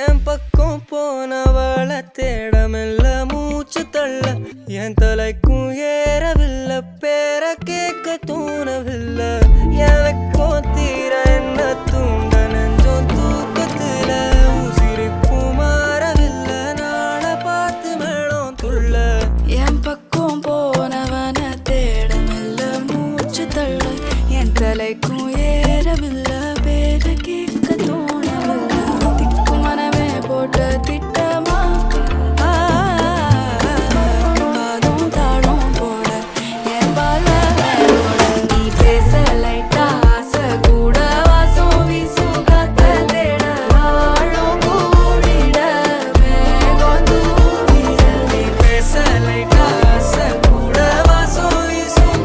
என் பக்கம் போனவள தேடமெல்ல மூச்சு தள்ள என் தலைக்கும் ஏறவில்லை பேர கேட்க தோணவில்லை எனக்கும் தீர என்ன தூண்ட நெஞ்சோம் தூக்கத்துல உசிரிப்பு மாறவில்லை நாள பார்த்து மேளம் துள்ள என் பக்கம் போனவன தேடமெல்ல மூச்சு தள்ள என் தலைக்கும் ஏறவில்லை பேர கேட்க தோணவில்லை திக்கு மனமே போட்ட திட்டமா பாதம் தாளம் போட என் பால நீ பேச லைட்டா ஆசை கூட வாசம் வீசும் காத்த தேட ஆழம் கூடிட மேகம் தூவிட நீ பேச லைட்டா ஆசை கூட வாசம் வீசும்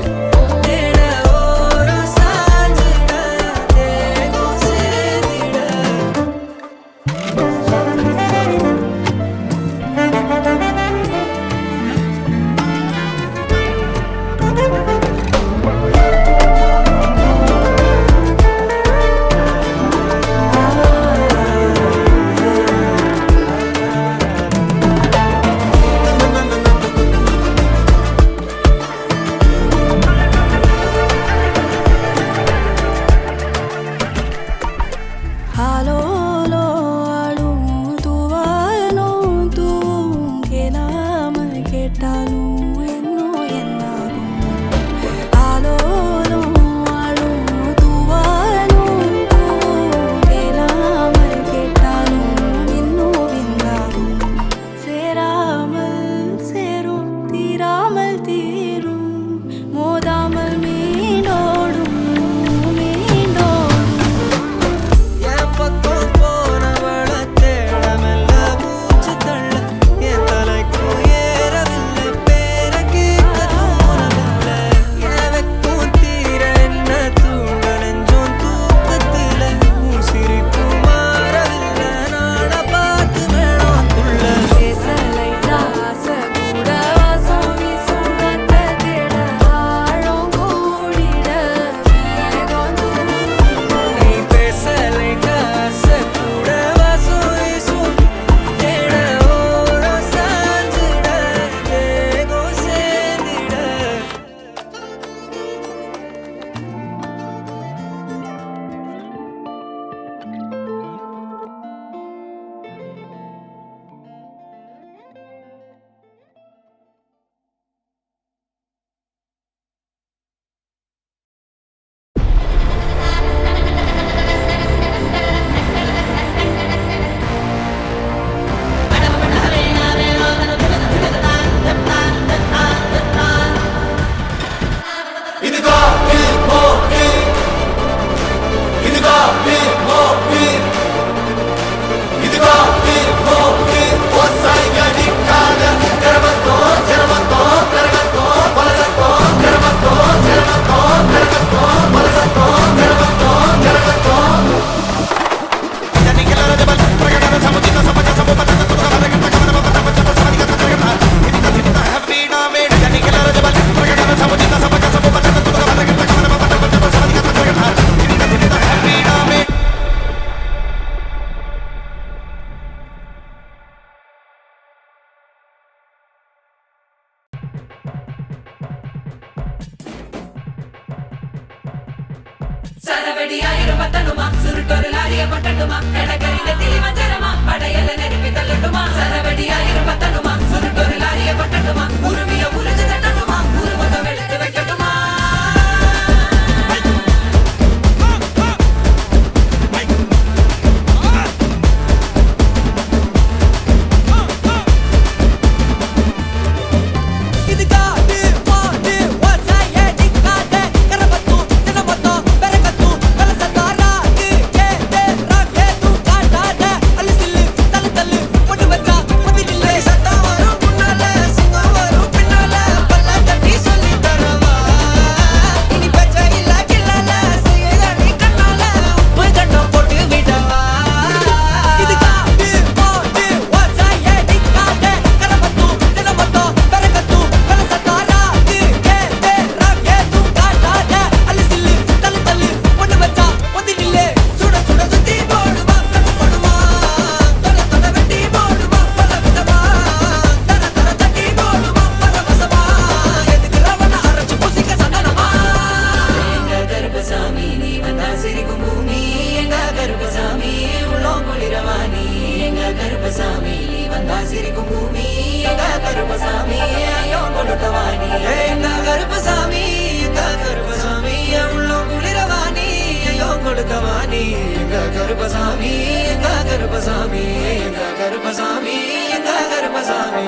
தேட ஓரம் சாஞ்சிட தேகம் சேர்ந்திட ஆலோலோ ஆளும் தூவாயனும் தூவும் கேளாமல் கேட்டாலும் இன்னும் என்னாகும் ஆலோலோ ஆளும் தூவாயனும் தூவும் கேளாமல் கேட்டாலும் இன்னும் என்னாகும் சேராமல் சேரும் தீராமல் தீரும் மோதாமல் மீண்டோடும் என் பக்கம் போனவள தேடமெல்ல மூச்சு தள்ள என் தலைக்கும் ஏறவில்லை பேர கேட்க தோணவில்லை எனக்கும் தீர என்ன தூண்ட நெஞ்சோம் தூக்கத்துல உசிரிப்பு மாறவில்லை நாட பார்த்து மேளம் துள்ள பேச லைட்டா ஆசை கூட வாசம் வீசும் காத்த தேட ஆழம் கூடிட மேகம் தூவிட நீ பேச லைட்டா ஆசை கூட வாசம் வீசும் தேட ஓரம் சாஞ்சிட தேகம் சேர்ந்திட சரவெடியாயிரம் பத்தனுமா சுருட்டொரு லாரிய பட்டட்டுமா கடற்கரையில திலி மஞ்சரமா படையல நெருப்பி தள்ளட்டுமா சரவெடியாயிரம் பத்தனுமா சுருட்டொரு லாரிய பட்டட்டுமா உருவிய உருஜ தட்டணுமா உருவகம் எடுத்து வைக்கட்டுமா இது காட்டு கருப்பசாமி எங்க கருப்பசாமி எங்க கருப்பசாமி எங்க கருப்பசாமி எங்க கருப்பசாமி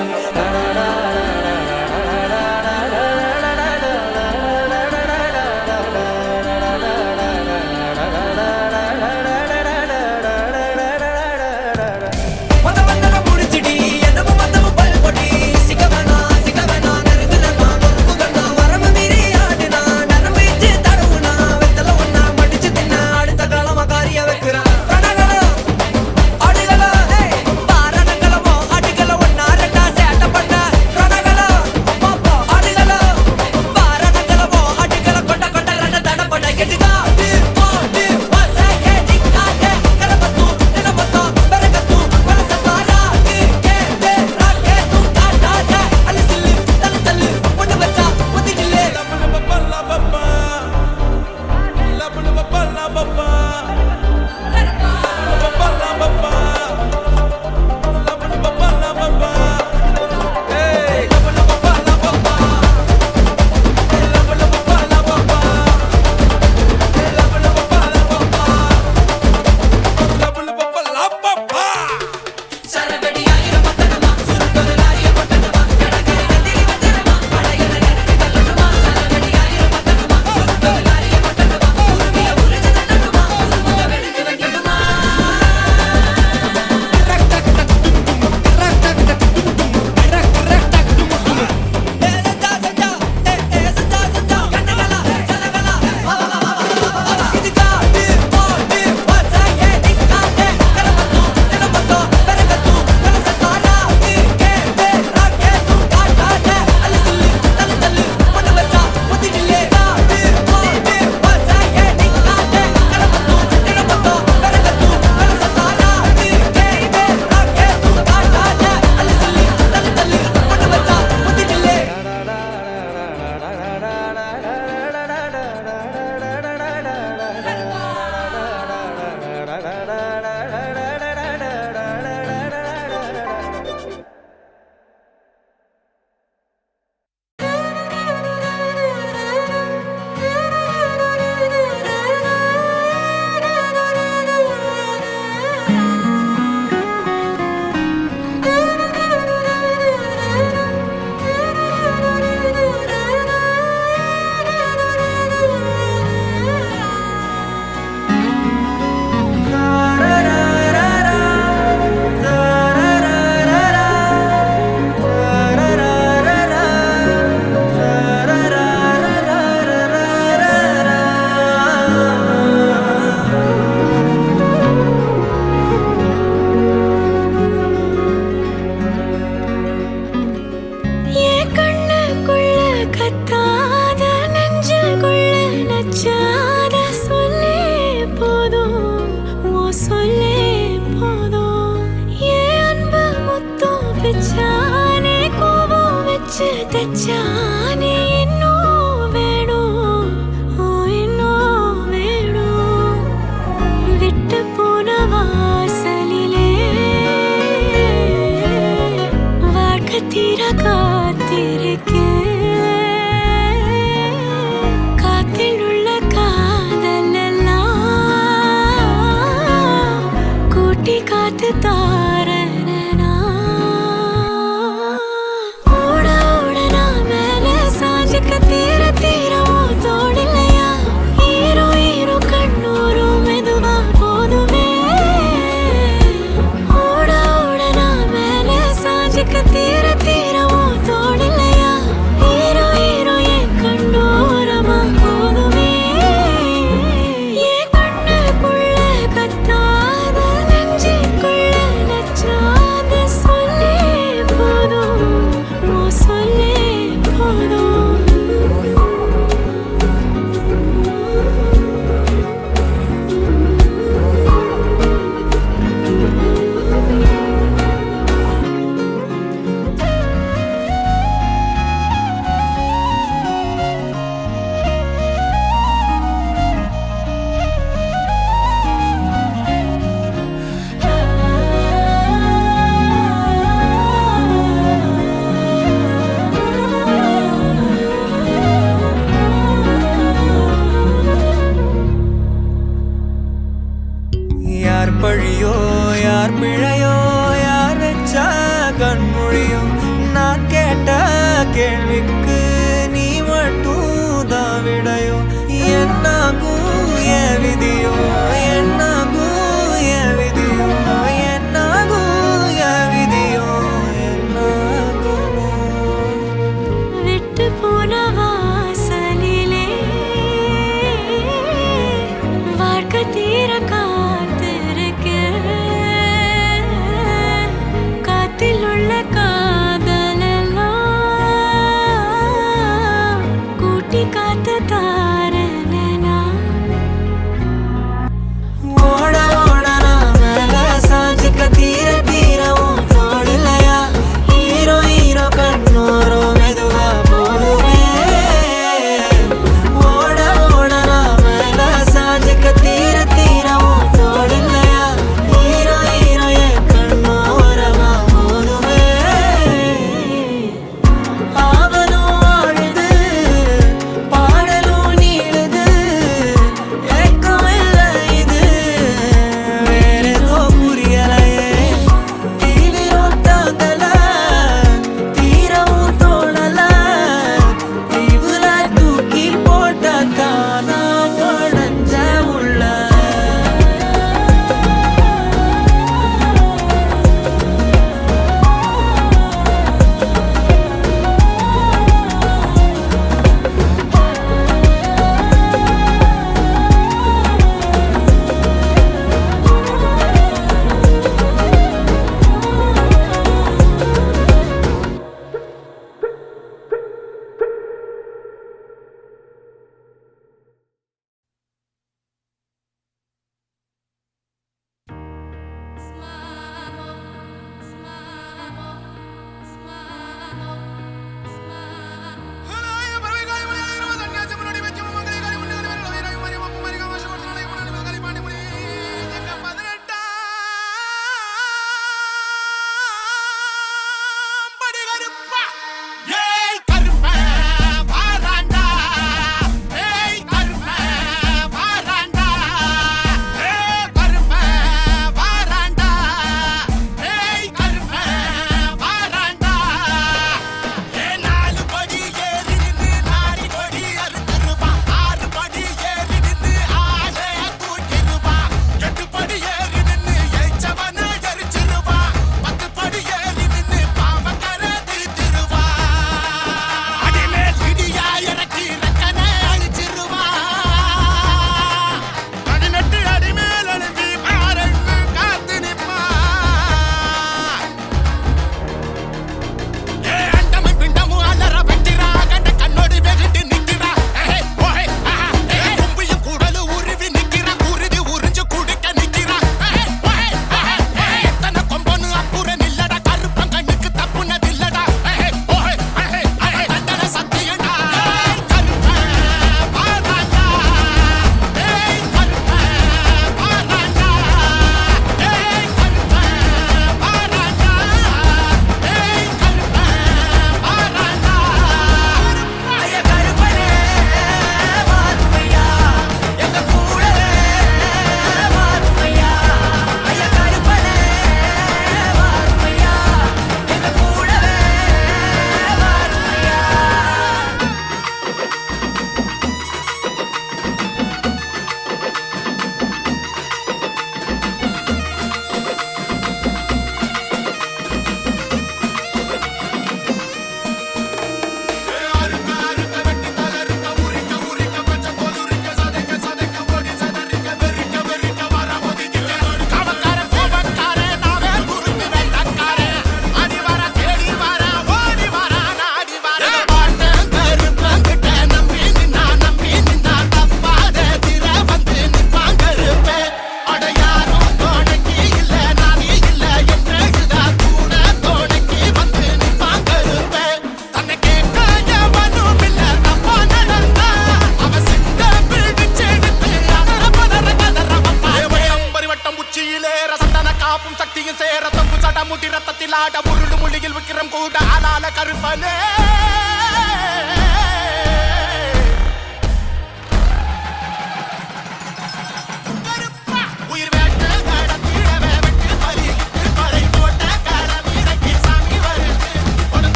తెచ్చానే ఎన్నో వేణు ఓ ఎన్నో వేణు విట్టు పోన వాసలిలే வாழ்க்கை தீர காத்திருக்கே காத்தில் உள்ள காதல் எல்லாம் கூட்டி காத்து தாரனா தீர தீரமோ தோடில்லையா ஈரோ ஈரோ கண்ணூரோ மெதுவா போதுமே ஓட ஓட நான் மேலே சாஞ்சிக்க தீர தீரமோ தோடில்லையா ஈரோ ஈரோ என் கண்ணூரமா போதுமே என் கண்ணுக்குள்ள கத்தாத நெஞ்சுக்குள்ள நச்சாத சொல்லே போதும் ஓ சொல்லே போதும் நான் கேட்ட கேள்விக்கு நீ மட்டும் தான் விடையோ என்னாகும் என் விதியோ என்னாகும் என் விதியோ என்னாகும் என் விதியோ என்னாகுமோ விட்டு போன வாசலிலே வாழ்க்கை தீர காத்திருக்க காத்தில் உள்ள காதலெல்லாம் கூட்டி காத்து தாரனா ஓட ஓட நான் மேல சாஞ்சுக்க தீர தீர உன் தோளிலையா ஹீரோ ஹீரோ கண்ணோரோ மெதுவா போடுவே ஓட ஓட நான் மேல சாஞ்சுக்க தீர தீர உன் தோளிலையா ஹீரோ ஹீரோ என் கண்ணோரமா போடுவே ஆவலும் ஆடுது பாடலும் நீளுது ஏக்கம் இல்லை இது வேறேதோ புரியலையே தீவிரம் தாங்கல தீரவும் தோணல தீவுல தூக்கி போட்ட தானா உடஞ்ச உள்ள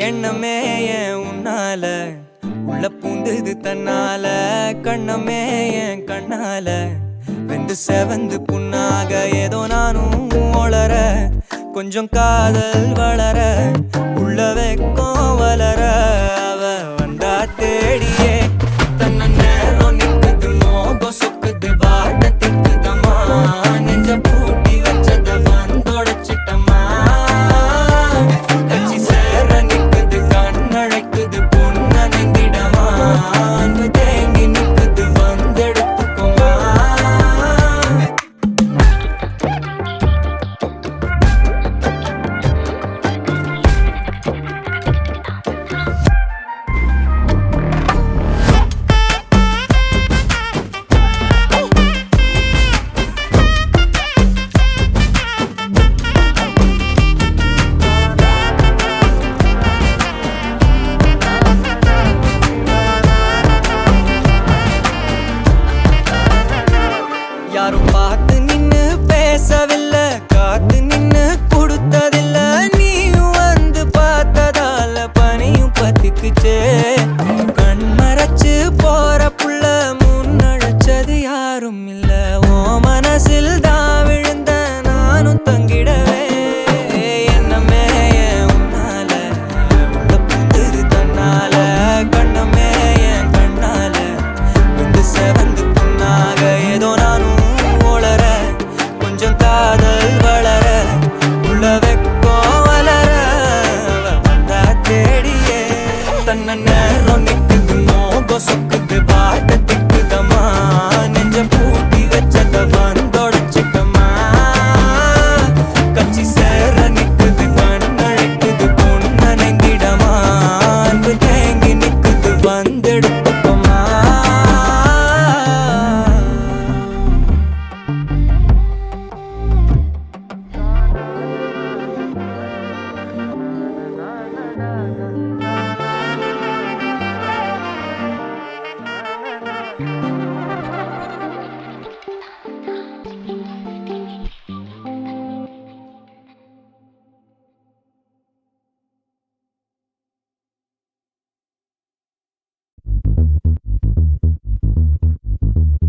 எண்ணமே ஏன் உன்னால உள்ள பூந்துது தன்னால கண்ணமே என் கண்ணால வெந்து செவந்து புண்ணாக ஏதோ நானும் ஒளர கொஞ்சம் காதல் வளர உள்ள வெக்கம் வளர அவ வந்தா தேடியே தன்ன நேரம் நிக்குது மோகம் சொக்குது வாட்ட திக்குதம்மா நெஞ்ச பூட்டி வச்சத வந்தொடச்சிட்டம்மா கட்சி சேர நிக்குது கண்ணழைக்குது பொண்ண நெங்கிடமா அன்பு தேங்கி நிக்குது வந்தெடுத்துக்குமா யாரும் பார்த்து நின்னு பேசவில்லை காத்து நின்னு கொடுத்ததில்ல நீயும் வந்து பார்த்ததால பனியும் பத்திக்குச்சே கண் மறைச்சு போற புள்ள முன்னழைச்சது யாரும் இல்ல ஓ மனசில் தான் விழுந்த நானும் தங்கிடவே என்னமே என் உன்னால உள்ள புந்துது தன்னால கண்ணமே என் கண்ணால வந்து செவந்து புண்ணாக ஏதோ நானும் ஒளர கொஞ்சம் காதல் வளர உள்ள வெக்கோ வளர அவ வந்தா தேடியே தன்ன நேரம் நிக்குது மோகம் சொக்குது பாட்ட திக்குதம்மா நெஞ்ச பூட்டி வச்சத வந்தொடச்சிட்டம்மா கட்சி சேர நிக்குது கண்ணழைக்குது பொண்ண நெங்கிடமா அன்பு தேங்கி நிக்குது வந்தெடுத்துக்கோமா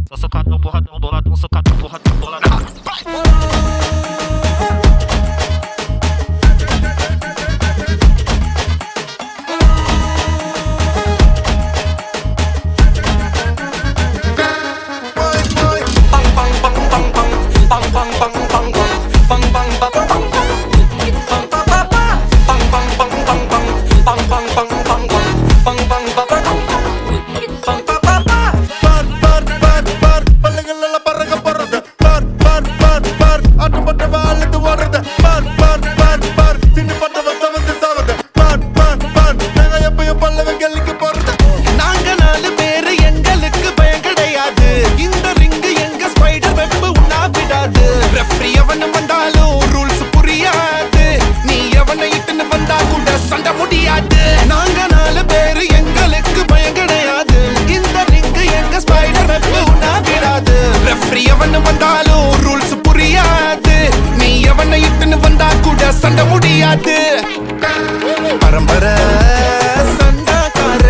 Sosokado boladão, boladão, socado, boladão, boladão. சண்டை முடியாது பரம்பரை சண்டாக்கார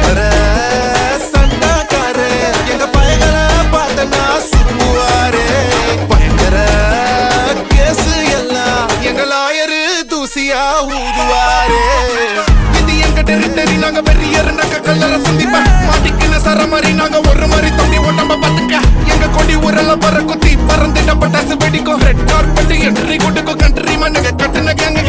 பயங்கர சண்டாக்காரு எங்க பயங்களை பார்த்தனா சுருங்குவாரு பயங்கர கேசு எல்லாம் எங்க லாயரு தூசியா ஊதுவாரு இது எங்க டெரிட்டரி நாங்க வெறியர் நாங்க கல்லற சந்திப்ப மாட்டிக்கின சர மாதிரி நாங்க ஒரு மாதிரி தொண்டி ஓட்டம்ப பாத்துக்க எங்க கொடி உரல பற குத்தி பறந்துட்ட பட்டாசு வெடிக்கும் ரெட் கார்பெட் என்ட்ரி கொடுக்கும் கண்ட்ரி மண்ணுங்க கட்டுன கேங்க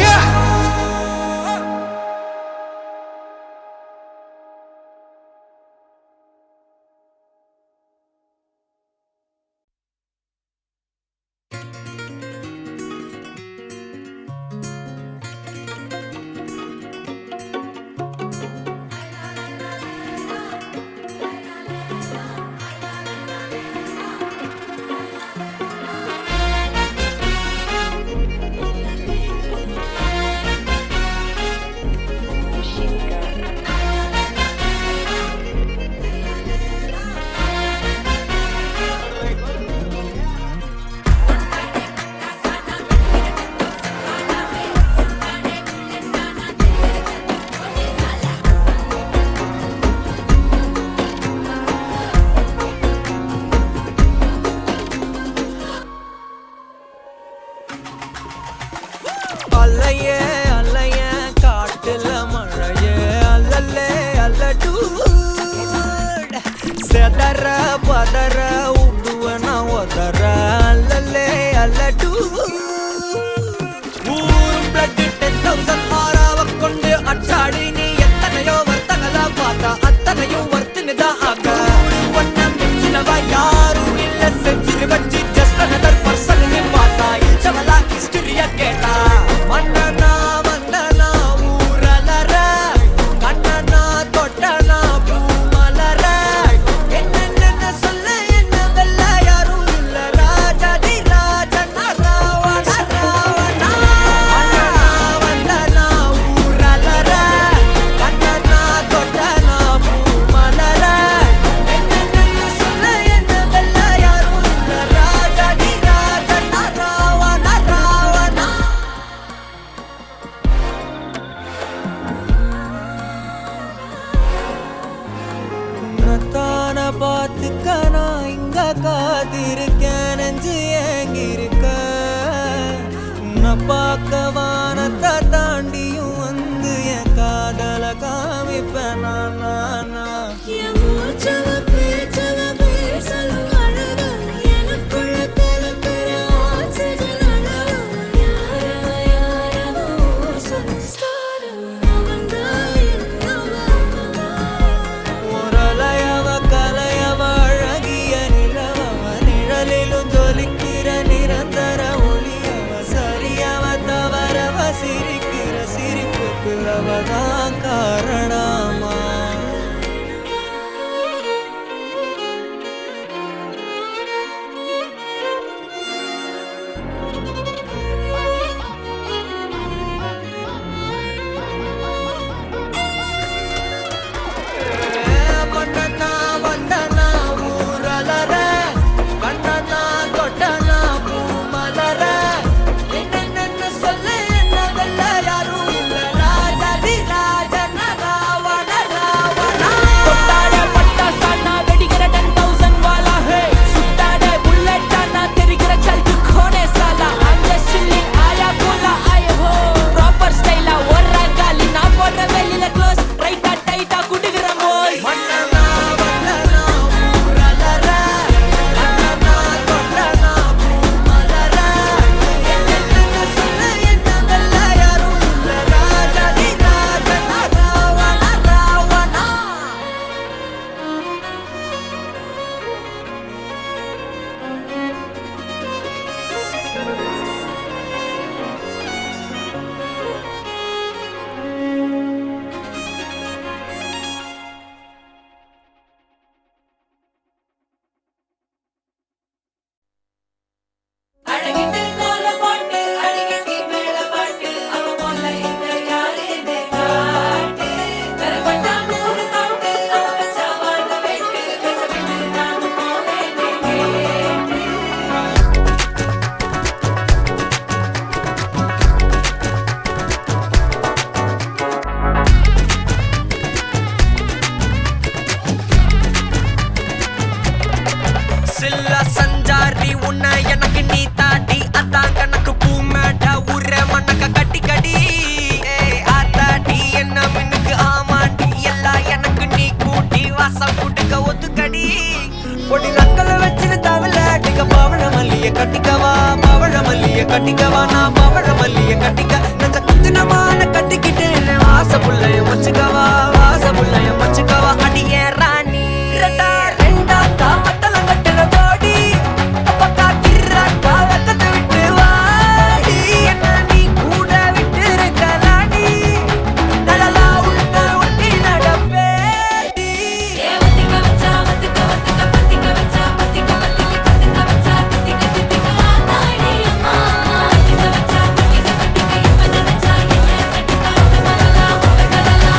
அல்லையே அல்லையே காட்டுல மழையே அல்லல்லே அல்லடூ செதற பதற உடுவன ஒதற அல்லல்லே அல்லடூ ஊரும் பிளட் 10,000 ஆறாவ கொண்டு அச்சாடி நீ எத்தனையோ வர்த்தங்களா பார்த்தா அத்தனையும் வர்த்தினுதான் ஆக ஒன்னம் மிஞ்சினவா யாரும் இல்ல செஞ்சு வச்சு ஜஸ்ட் அனதர் பர்சன் நீ பார்த்தா இச்சவலா ஹிஸ்டரியா கேட்டா மன்னனா வந்தனா ஊரலற கண்ணனா தொட்டனா பூமலற என்ன சொல்ல என்ன வெல்ல யாரும் இல்ல ராஜாதி ராஜனா ராவண ராவணா மன்னனா வந்தனா ஊரலற கண்ணனா தொட்டனா பூமலற என்ன சொல்ல என்ன வெல்ல யாரும் இல்ல ராஜாதி ராஜனா ராவண ராவணா உன்னத்தான பார்த்துக்க நான் இங்க காத்திருக்கேன் நெஞ்சு ஏங்கிருக்க உன்னை பார்க்க வானத்தை தாண்டியும் வந்து என் காதல காமிப்பேன் நான் என் மூச்சவ பேச்சவ பேசலும் அழகு எனக்குள்ள கலக்கிற ஆக்சிஜன் அளவு யாரவ ஸ்டார் அவன்தான் என்னவா முரளையவ கலையவ அழகிய நிலவவ நிழலிலும் ஜொலிக்கிற நிரந்தர ஒளியவ சரியவ தவறவ சிரிக்கிற மாசம் கூட்டுக்க ஒத்துக்கடி பொடி நக்கல வச்சுட்டு தவள அடிக்க பவழ மல்லிய கட்டிக்கவா பவழ மல்லிய கட்டிக்கவா நான் பவழ மல்லிய கட்டிக்க நெஞ்ச குத்துனமான கட்டிக்கிட்டு வாச புள்ளைய வச்சுக்கவா வாச புள்ளைய வச்சுக்கவா அடியே ராணி ரெண்டா ரெண்டா தாமத்தல கட்டுற தோடி பக்கா கிராக்கா வெக்கத்தை விட்டு வாடி என்ன நீ கூட விட்டு இருக்கலாடி நலலா உள்ள ஒட்டி நடப்பேடி ஏ வத்திக்க வச்சா வத்திக்க வத்திக்க பத்திக்க வச்சா பத்திக்க வத்திக்க பத்திக்க வச்சா தித்திக்க தித்திக்க ஆத்தாடி அம்மா வத்திக்க வச்சா பத்திக்க பத்திக்க இப்ப நினைச்சா என்ன கட்டிக்க மலலா கடலா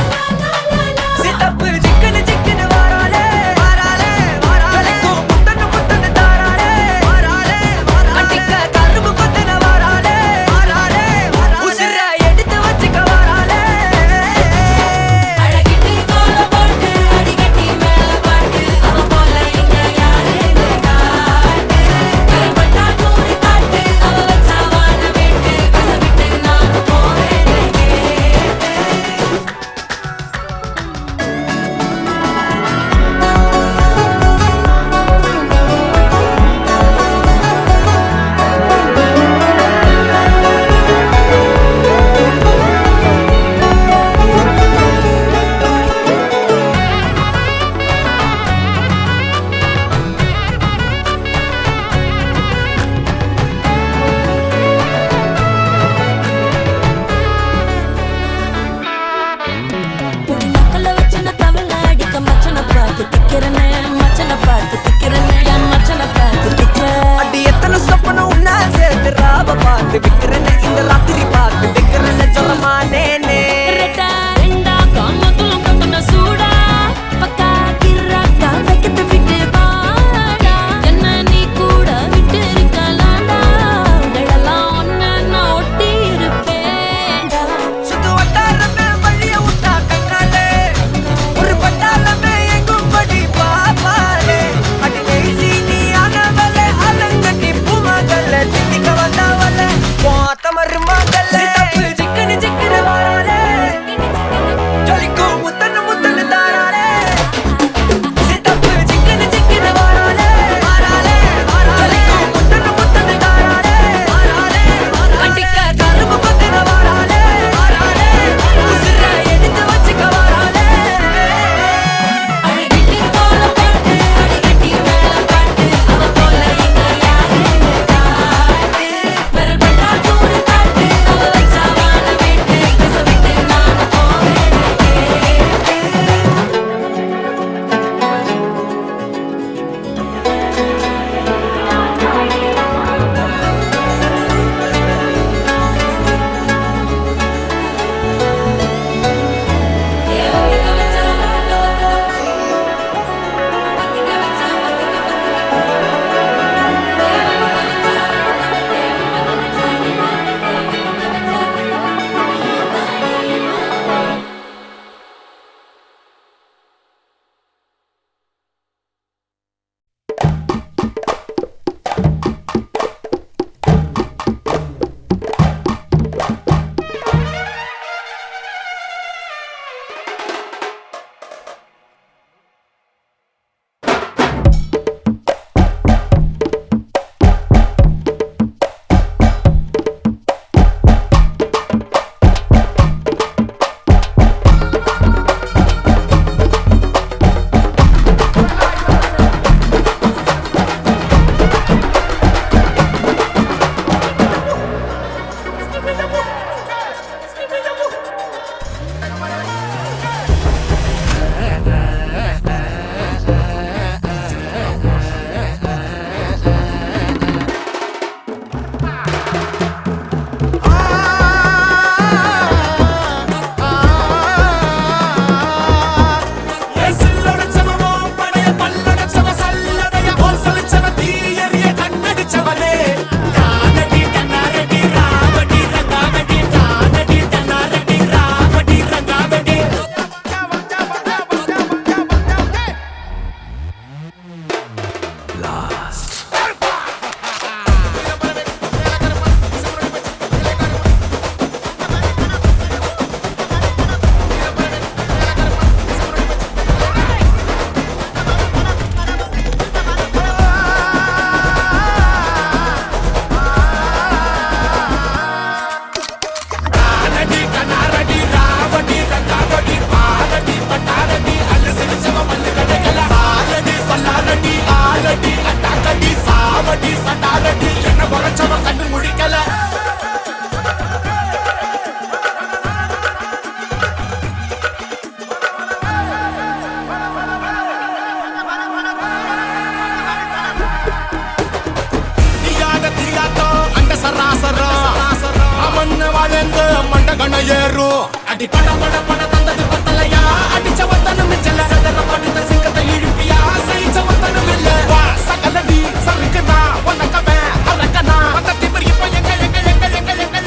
ஆளுங்க மண்டகண ஏறும் அடி பட பட பட தந்தது பத்தலையா அடிச்ச வத்தனும் மிச்சல சதற படுத்த சிங்கத்தை இழுப்பியா செய்ச்ச வத்தனும் இல்ல வா சகலடி சறுக்குனா உனக்கவே அரக்கனா அந்த திமிர் இப்ப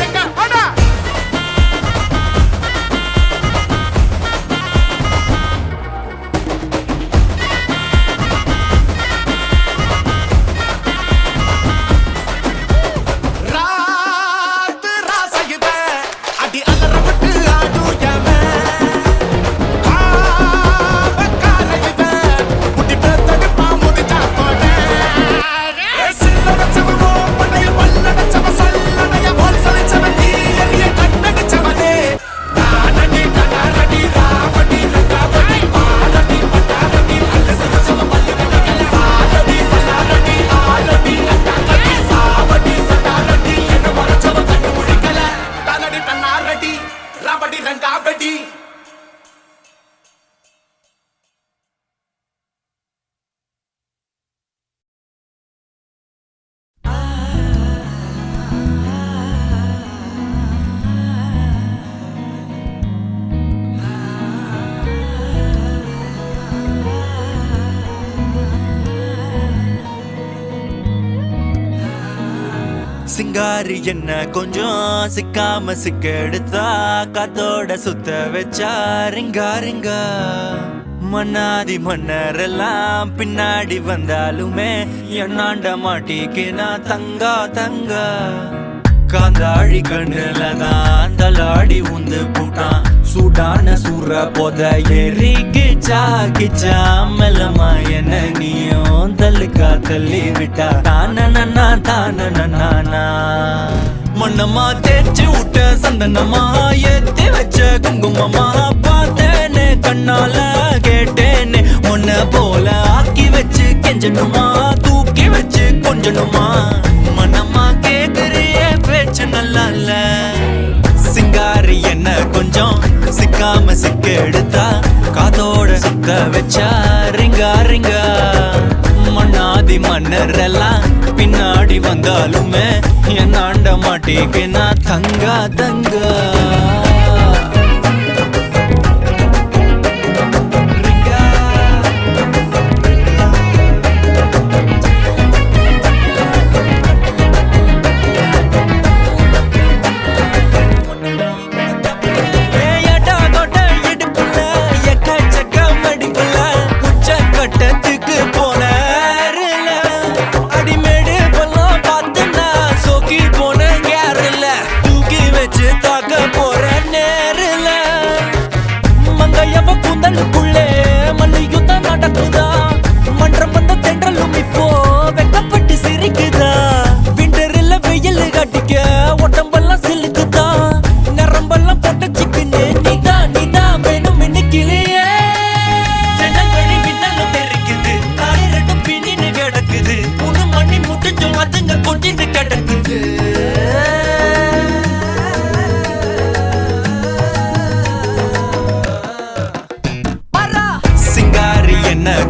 எங்க அடா ராத்து ராசையுவ அடி அலற விட்டு ஆடுயவே காவக்காரையுவ முடி பேத்தடுப்பா முடிச்சா போட சில்லடச்சவனோ படைய பல்லடச்சவ சல்லடைய போல் சலிச்சவன் நீ எரிய கண்ணடிச்சவனே தானடி தடாரடி ராவடி ரகாவடி பாலடி பட்டாரடி அல்லசவ பல்லுகடி சாலடி சலாரடி ஆலடி அட்டாக்கடி சாவடி சட்டாரடி என்ன மரச்சவ கண்ணு முழிக்கல தானடி தன்னாரடி ராவடி ரங்காவடி சிங்காரி என்ன கொஞ்சம் சிக்காம சிக்க எடுத்தா காத்தோட சுத்த வச்சா ரிங்கா ரிங்கா மன்னாதி மன்னரெல்லாம் பின்னாடி வந்தாலுமே என்னாண்ட மாட்டிக்கு நான் தங்கா தங்கா காந்தாழி கண்ணுலதான் தலாடி உந்து பூட்டான் சூடான சூற போத ஏறி கிச்சா கிச்சா மெல்லமா என்ன நீயும் தள்ளுக்கா தள்ளி விட்டா தான மண்ணமா தேய்ச்சி விட்ட சந்தனமா ஏத்தி வச்ச குங்குமமா பார்த்தேனே கண்ணால கேட்டேனே உன்ன போல ஆக்கி வச்சு கெஞ்சணுமா தூக்கி வச்சு கொஞ்சணுமா மனமா கேக்குறிய பேச்சு நல்லா இல்ல சிங்காரி என்ன கொஞ்சம் சிக்காம சிக்க எடுத்தா காதோட சுத்த வச்சா ரிங்கா ரிங்கா மண்ணாதி மன்னர் எல்லாம் பின்னாடி வந்தாலுமே என் ஆண்ட மாட்டேக்கு நான் தங்கா தங்கா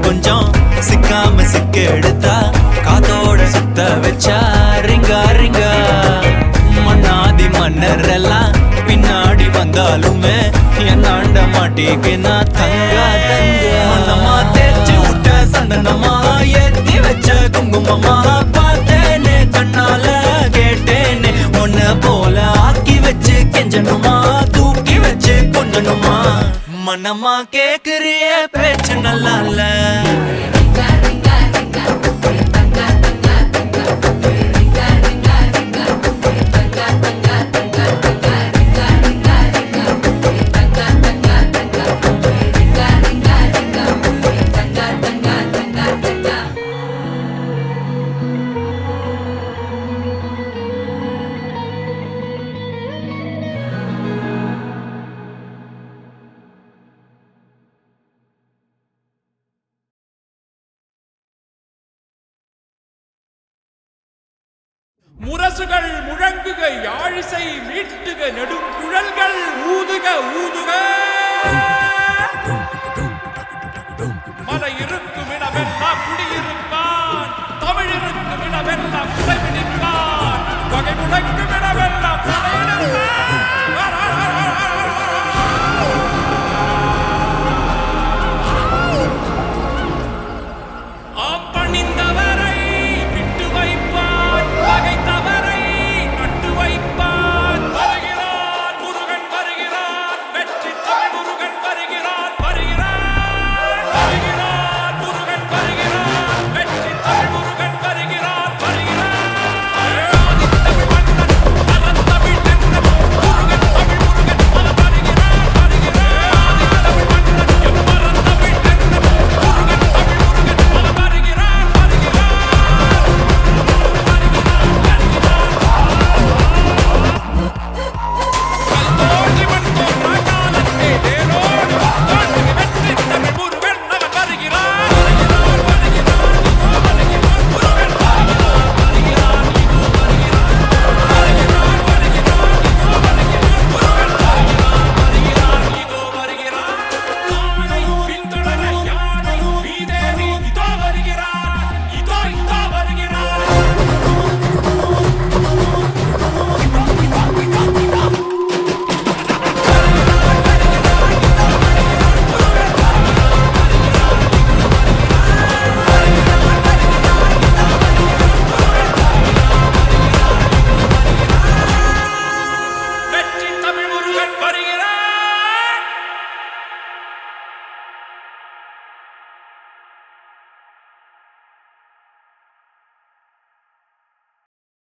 கொஞ்சம் சிக்காம சிக்க எடுத்தா காதோட சுத்த வச்சா ரிங்கா ரிங்கா மண்ணாதி மன்னர் எல்லாம் பின்னாடி வந்தாலுமே என் ஆண்ட மாட்டேக்கு நான் தங்கா தங்கா மனமா தேய்ச்சி விட்ட சந்தனமா ஏத்தி வச்ச குங்குமமா பார்த்தேனே கண்ணால கேட்டேனே உன்ன போல ஆக்கி வச்சு கெஞ்சணுமா தூக்கி வச்சு கொஞ்சணுமா மனமா கேக்குறிய பேச்சு நல்லா இல்ல முரசுகள் முழங்குக யாழிசை மீட்டுக நெடுங்குழல்கள் ஊதுக ஊதுக மலை இரு